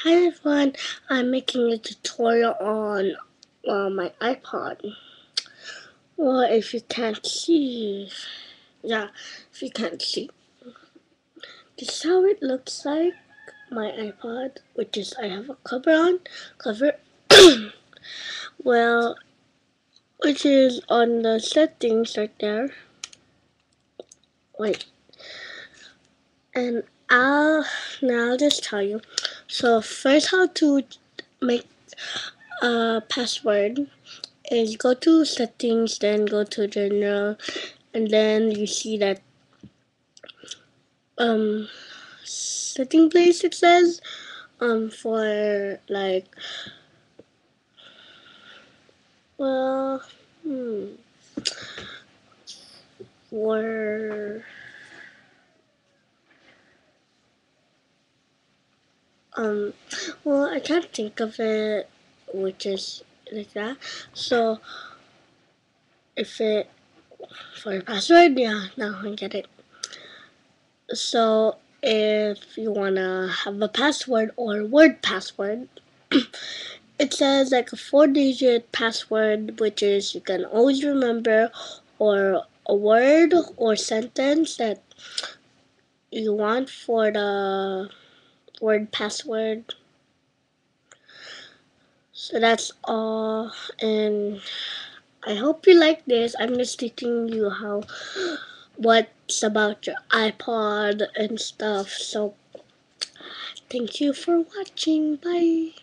Hi everyone, I'm making a tutorial on my iPod. Well, if you can't see, if you can't see, this is how it looks like, my iPod, which is I have a cover, well, which is on the settings right there. Wait, and I'll just tell you. So first how to make a password is go to settings, then go to general, and then you see that setting place it says for like well for um well I can't think of it, which is like that. So if it for password, yeah, now I get it. So if you wanna have a password or word password, it says like a 4-digit password, which is you can always remember, or a word or sentence that you want for the word password. So that's all, and I hope you like this. I'm just teaching you what's about your iPod and stuff. So thank you for watching. Bye.